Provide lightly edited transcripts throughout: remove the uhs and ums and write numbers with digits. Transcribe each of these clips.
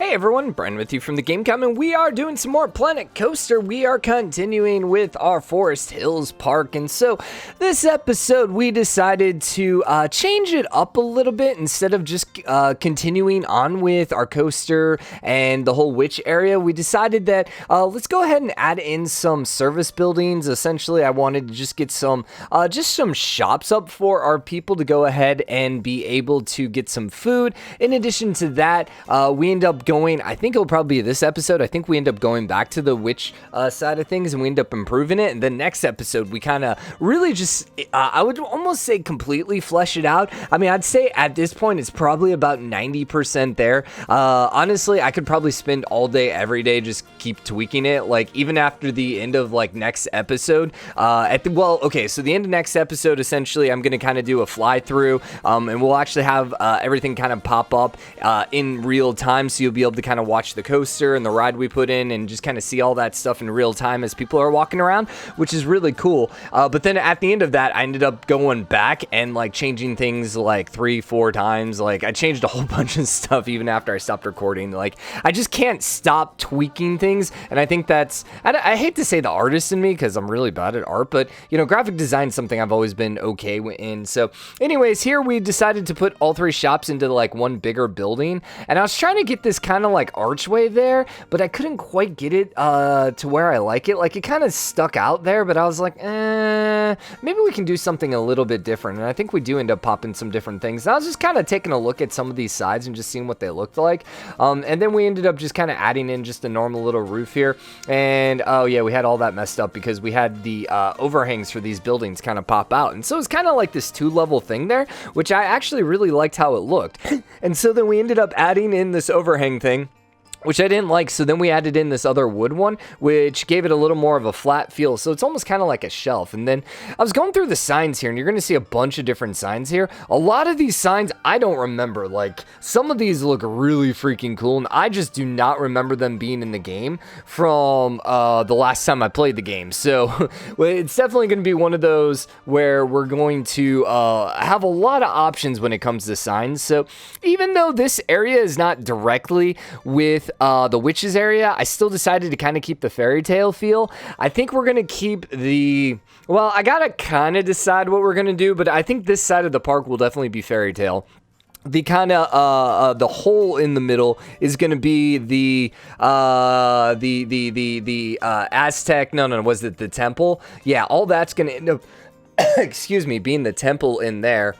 Hey everyone, Brian with you from TheGameCommon. We are doing some more Planet Coaster. We are continuing with our Forest Hills Park, and so this episode we decided to change it up a little bit. Instead of just continuing on with our coaster and the whole witch area, we decided that let's go ahead and add in some service buildings. Essentially, I wanted to just get some shops up for our people to go ahead and be able to get some food. In addition to that, we end up going, I think it'll probably be this episode, I think we end up going back to the witch side of things, and we end up improving it. And the next episode, we kind of really just, I would almost say completely flesh it out. I mean, I'd say at this point, it's probably about 90% there. Honestly, I could probably spend all day, every day, just keep tweaking it. Like, even after the end of, like, next episode, so the end of next episode, essentially, I'm going to kind of do a fly-through, and we'll actually have everything kind of pop up in real time, so you'll be able to kind of watch the coaster and the ride we put in and just kind of see all that stuff in real time as people are walking around, which is really cool. But then at the end of that, I ended up going back and like changing things like 3-4 times. Like, I changed a whole bunch of stuff even after I stopped recording. Like, I just can't stop tweaking things, and I think that's, I hate to say the artist in me because I'm really bad at art, but you know, graphic design is something I've always been okay in. So anyways, here we decided to put all three shops into like one bigger building, and I was trying to get this kind of like archway there, but I couldn't quite get it to where I like it. Like, it kind of stuck out there, but I was like, maybe we can do something a little bit different. And I think we do end up popping some different things. And I was just kind of taking a look at some of these sides and just seeing what they looked like. And then we ended up just kind of adding in just a normal little roof here. And oh yeah, we had all that messed up because we had the overhangs for these buildings kind of pop out. And so it's kind of like this 2-level thing there, which I actually really liked how it looked. And so then we ended up adding in this overhang thing, which I didn't like. So then we added in this other wood one, which gave it a little more of a flat feel. So it's almost kind of like a shelf. And then I was going through the signs here, and you're going to see a bunch of different signs here. A lot of these signs I don't remember. Like, some of these look really freaking cool, and I just do not remember them being in the game from the last time I played the game. So it's definitely going to be one of those where we're going to have a lot of options when it comes to signs. So even though this area is not directly with the witches area, I still decided to kind of keep the fairy tale feel. I think we're going to keep I got to kind of decide what we're going to do, but I think this side of the park will definitely be fairy tale. The kind of the hole in the middle is going to be the Aztec. No, was it the temple? Yeah, all that's going to end up, excuse me, being the temple in there.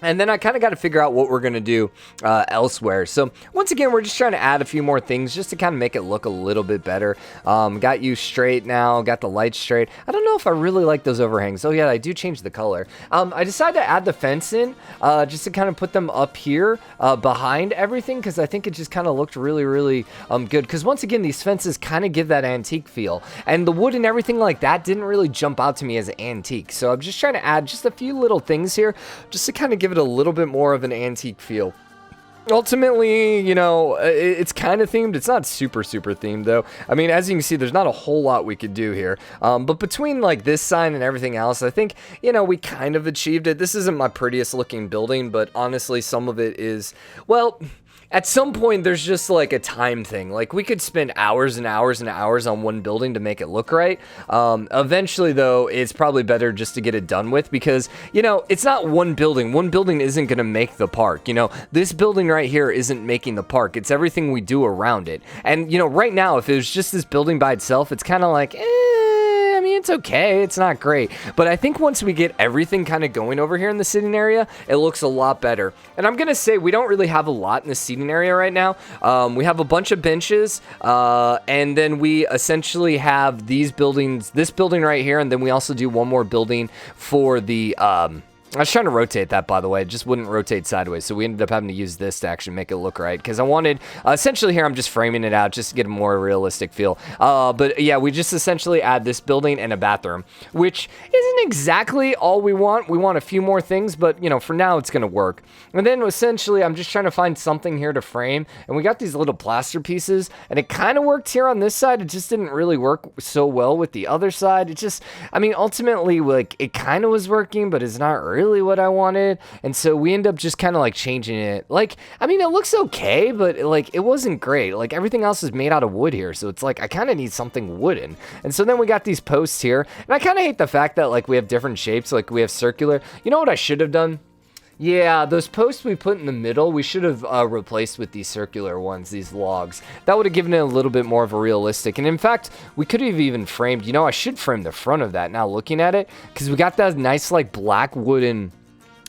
And then I kind of got to figure out what we're going to do elsewhere. So once again, we're just trying to add a few more things just to kind of make it look a little bit better. Got you straight now, got the lights straight. I don't know if I really like those overhangs. Oh yeah, I do change the color. I decided to add the fence in just to kind of put them up here behind everything, because I think it just kind of looked really, really good. Because once again, these fences kind of give that antique feel. And the wood and everything like that didn't really jump out to me as an antique. So I'm just trying to add just a few little things here just to kind of give it a little bit more of an antique feel. Ultimately, you know, it's kind of themed. It's not super themed, though. I mean, as you can see, there's not a whole lot we could do here. But between, like, this sign and everything else, I think, you know, we kind of achieved it. This isn't my prettiest looking building, but honestly, some of it is, well, at some point, there's just like a time thing. Like, we could spend hours and hours and hours on one building to make it look right. Eventually, though, it's probably better just to get it done with, because, you know, it's not one building. One building isn't going to make the park. You know, this building right here isn't making the park. It's everything we do around it. And, you know, right now, if it was just this building by itself, it's kind of like, I mean, it's okay. It's not great. But I think once we get everything kind of going over here in the sitting area, it looks a lot better. And I'm going to say we don't really have a lot in the seating area right now. We have a bunch of benches, and then we essentially have these buildings, this building right here, and then we also do one more building for the I was trying to rotate that, by the way. It just wouldn't rotate sideways, so we ended up having to use this to actually make it look right, because I wanted, essentially here I'm just framing it out just to get a more realistic feel. But yeah, we just essentially add this building and a bathroom, which isn't exactly all we want. We want a few more things, but, you know, for now it's going to work. And then essentially I'm just trying to find something here to frame, and we got these little plaster pieces, and it kind of worked here on this side. It just didn't really work so well with the other side. It just, I mean, ultimately, like, it kind of was working, but it's not really really what I wanted. And so we end up just kind of like changing it. Like, I mean, it looks okay, but like it wasn't great. Like everything else is made out of wood here. So it's like, I kind of need something wooden. And so then we got these posts here. And I kind of hate the fact that like we have different shapes. Like we have circular. You know what I should have done? Yeah, those posts we put in the middle, we should have replaced with these circular ones, these logs. That would have given it a little bit more of a realistic. And in fact, we could have even framed, you know, I should frame the front of that now looking at it, because we got that nice like black wooden...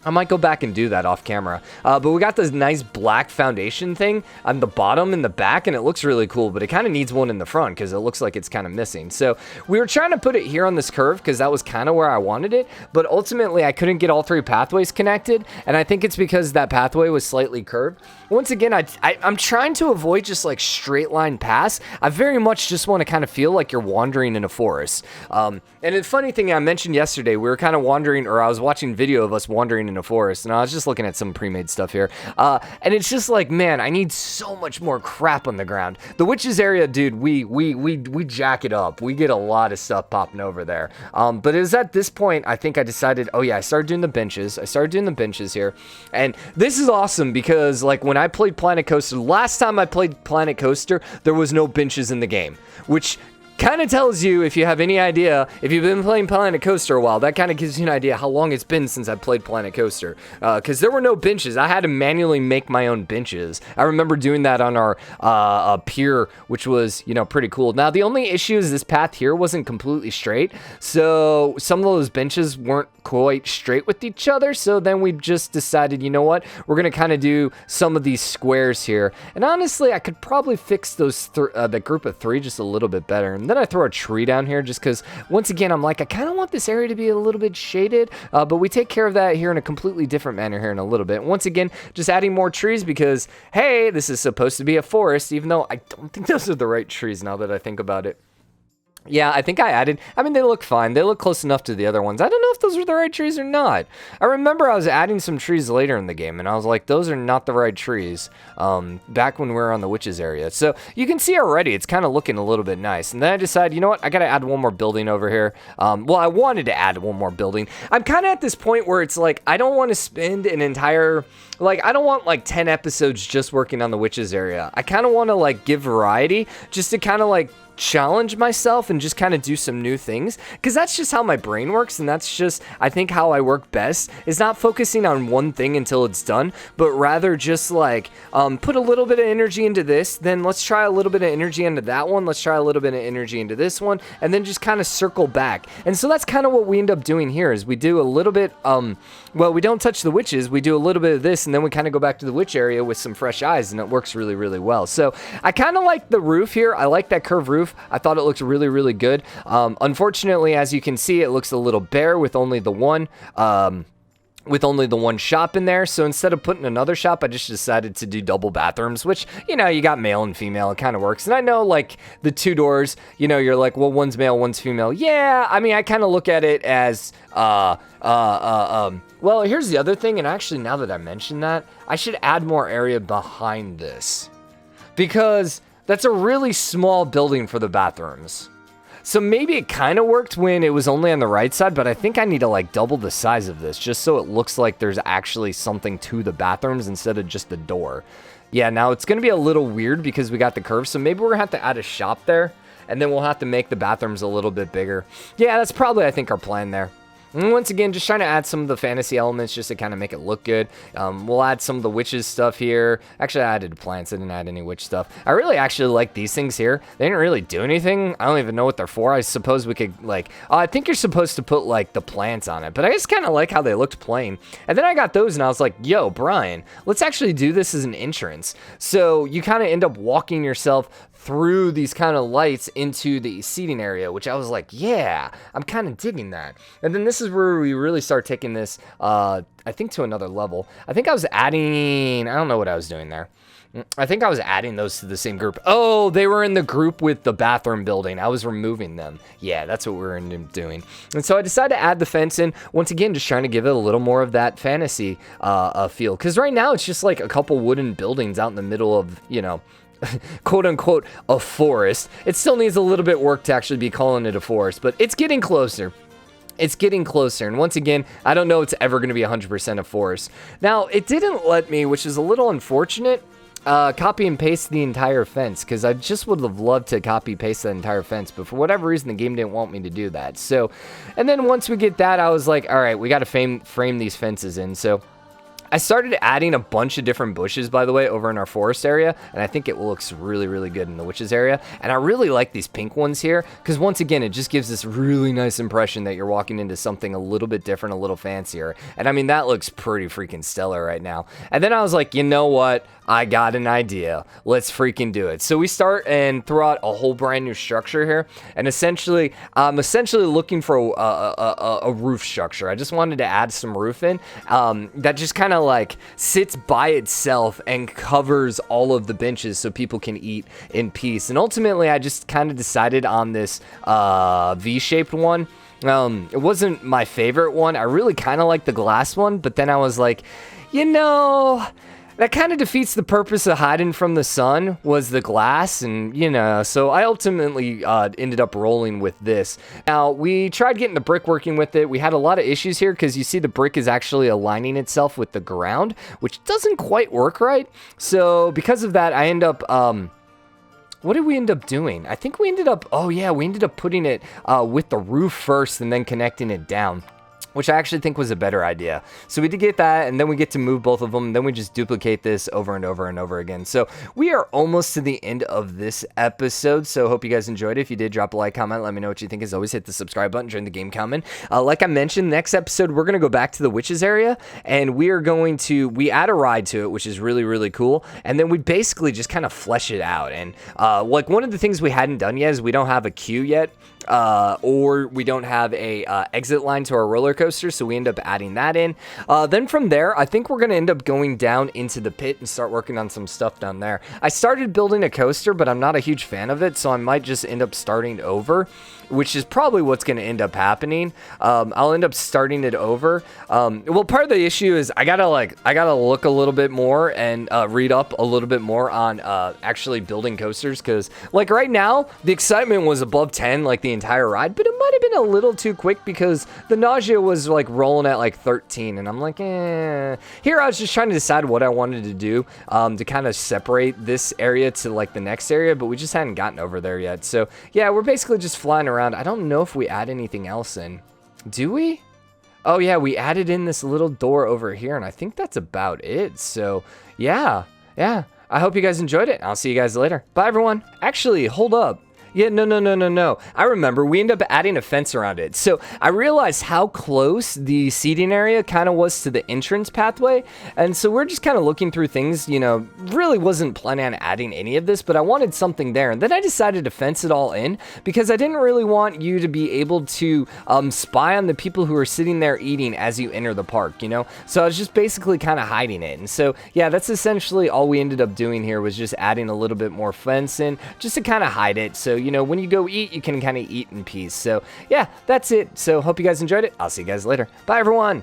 I might go back and do that off camera. But we got this nice black foundation thing on the bottom and the back, and it looks really cool, but it kind of needs one in the front because it looks like it's kind of missing. So we were trying to put it here on this curve because that was kind of where I wanted it, but ultimately I couldn't get all three pathways connected, and I think it's because that pathway was slightly curved. Once again, I'm trying to avoid just like straight line paths. I very much just want to kind of feel like you're wandering in a forest. And the funny thing I mentioned yesterday, we were kind of wandering, or I was watching video of us wandering in a forest, and I was just looking at some pre-made stuff here, and it's just like, man, I need so much more crap on the ground. The witches area, dude, we jack it up. We get a lot of stuff popping over there. But it was at this point I think I decided, oh yeah, I started doing the benches here, and this is awesome because like when I played Planet Coaster, last time I played Planet Coaster, there was no benches in the game, which kind of tells you, if you have any idea, if you've been playing Planet Coaster a while, that kind of gives you an idea how long it's been since I played Planet Coaster. Because there were no benches. I had to manually make my own benches. I remember doing that on our pier, which was, you know, pretty cool. Now, the only issue is this path here wasn't completely straight. So some of those benches weren't quite straight with each other. So then we just decided, you know what? We're going to kind of do some of these squares here. And honestly, I could probably fix those that group of three just a little bit better. And then I throw a tree down here just because, once again, I'm like, I kind of want this area to be a little bit shaded, but we take care of that here in a completely different manner here in a little bit. Once again, just adding more trees because, hey, this is supposed to be a forest, even though I don't think those are the right trees now that I think about it. Yeah, I think I added, I mean, they look fine. They look close enough to the other ones. I don't know if those were the right trees or not. I remember I was adding some trees later in the game, and I was like, those are not the right trees, back when we were on the witches area. So you can see already, it's kind of looking a little bit nice. And then I decided, you know what, I got to add one more building over here. Well, I wanted to add one more building. I'm kind of at this point where it's like, I don't want to spend an entire... Like, I don't want, like, 10 episodes just working on the witches area. I kind of want to, like, give variety just to kind of, like, challenge myself and just kind of do some new things, because that's just how my brain works, and that's just, I think, how I work best, is not focusing on one thing until it's done, but rather just like put a little bit of energy into this, then let's try a little bit of energy into that one, let's try a little bit of energy into this one, and then just kind of circle back. And so that's kind of what we end up doing here, is we do a little bit, well, we don't touch the witches, we do a little bit of this, and then we kind of go back to the witch area with some fresh eyes, and it works really, really well. So I kind of like the roof here. I like that curved roof. I thought it looked really, really good. Unfortunately, as you can see, it looks a little bare with only the one shop in there. So instead of putting another shop, I just decided to do double bathrooms, which, you know, you got male and female. It kind of works. And I know, like, the two doors, you know, you're like, well, one's male, one's female. Yeah, I mean, I kind of look at it as, well, here's the other thing. And actually, now that I mention that, I should add more area behind this, because that's a really small building for the bathrooms. So maybe it kind of worked when it was only on the right side, but I think I need to like double the size of this just so it looks like there's actually something to the bathrooms instead of just the door. Yeah, now it's going to be a little weird because we got the curve, so maybe we're going to have to add a shop there, and then we'll have to make the bathrooms a little bit bigger. Yeah, that's probably, I think, our plan there. And once again, just trying to add some of the fantasy elements just to kind of make it look good. We'll add some of the witches stuff here. Actually, I added plants. I didn't add any witch stuff. I really actually like these things here. They didn't really do anything. I don't even know what they're for. I suppose we could, like... I think you're supposed to put, like, the plants on it. But I just kind of like how they looked plain. And then I got those, and I was like, yo, Brian, let's actually do this as an entrance. So you kind of end up walking yourself through these kind of lights into the seating area, which I was like, yeah, I'm kind of digging that. And then this is where we really start taking this, I think, to another level. I think I was adding, I don't know what I was doing there. I think I was adding those to the same group. Oh, they were in the group with the bathroom building. I was removing them. Yeah, that's what we were doing. And so I decided to add the fence in. Once again, just trying to give it a little more of that fantasy feel. Because right now, it's just like a couple wooden buildings out in the middle of, you know, quote unquote, a forest. It still needs a little bit work to actually be calling it a forest, but it's getting closer. it's getting closer, and once again, I don't know it's ever going to be 100% a forest. Now, it didn't let me, which is a little unfortunate, copy and paste the entire fence, because I just would have loved to copy paste that entire fence, but for whatever reason, the game didn't want me to do that. So, and then once we get that, I was like, all right, we got to frame these fences in. So I started adding a bunch of different bushes, by the way, over in our forest area, and I think it looks really, really good in the witches area. And I really like these pink ones here, because once again, it just gives this really nice impression that you're walking into something a little bit different, a little fancier. And I mean, that looks pretty freaking stellar right now. And then I was like, you know what? I got an idea. Let's freaking do it. So we start and throw out a whole brand new structure here. And essentially, I'm looking for a roof structure. I just wanted to add some roof in that just kind of like sits by itself and covers all of the benches so people can eat in peace. And ultimately, I just kind of decided on this V-shaped one. It wasn't my favorite one. I really kind of like the glass one, but then I was like, you know, that kind of defeats the purpose of hiding from the sun, was the glass, and, you know, so I ultimately ended up rolling with this. Now, we tried getting the brick working with it. We had a lot of issues here, because you see the brick is actually aligning itself with the ground, which doesn't quite work right. So, because of that, I end up, what did we end up doing? I think we ended up, oh yeah, we ended up putting it with the roof first and then connecting it down, which I actually think was a better idea. So we did get that, and then we get to move both of them, and then we just duplicate this over and over and over again. So we are almost to the end of this episode, so hope you guys enjoyed it. If you did, drop a like, comment, let me know what you think. As always, hit the subscribe button, join the game common. Like I mentioned, next episode, we're going to go back to the witches area, and we add a ride to it, which is really, really cool, and then we basically just kind of flesh it out. And like one of the things we hadn't done yet is we don't have a queue yet, or we don't have a exit line to our roller coaster, so we end up adding that in. Then from there, I think we're going to end up going down into the pit and start working on some stuff down there. I started building a coaster, but I'm not a huge fan of it, so I might just end up starting over, which is probably what's going to end up happening. I'll end up starting it over. Well, part of the issue is I gotta look a little bit more and read up a little bit more on actually building coasters, because like right now, the excitement was above 10, like the entire ride, but it might have been a little too quick because the nausea was like rolling at like 13, and I'm like, Here I was just trying to decide what I wanted to do to kind of separate this area to like the next area, but we just hadn't gotten over there yet. So yeah, we're basically just flying around. I don't know if we add anything else in. Do we? Oh yeah, we added in this little door over here, and I think that's about it. So yeah. I hope you guys enjoyed it. I'll see you guys later. Bye, everyone. Actually, hold up. Yeah, no. I remember we ended up adding a fence around it. So I realized how close the seating area kind of was to the entrance pathway. And so we're just kind of looking through things, you know, really wasn't planning on adding any of this, but I wanted something there. And then I decided to fence it all in because I didn't really want you to be able to spy on the people who are sitting there eating as you enter the park, you know? So I was just basically kind of hiding it. And so, yeah, that's essentially all we ended up doing here, was just adding a little bit more fence in just to kind of hide it. So, you know, when you go eat, you can kind of eat in peace. So yeah, that's it. So hope you guys enjoyed it. I'll see you guys later. Bye, everyone.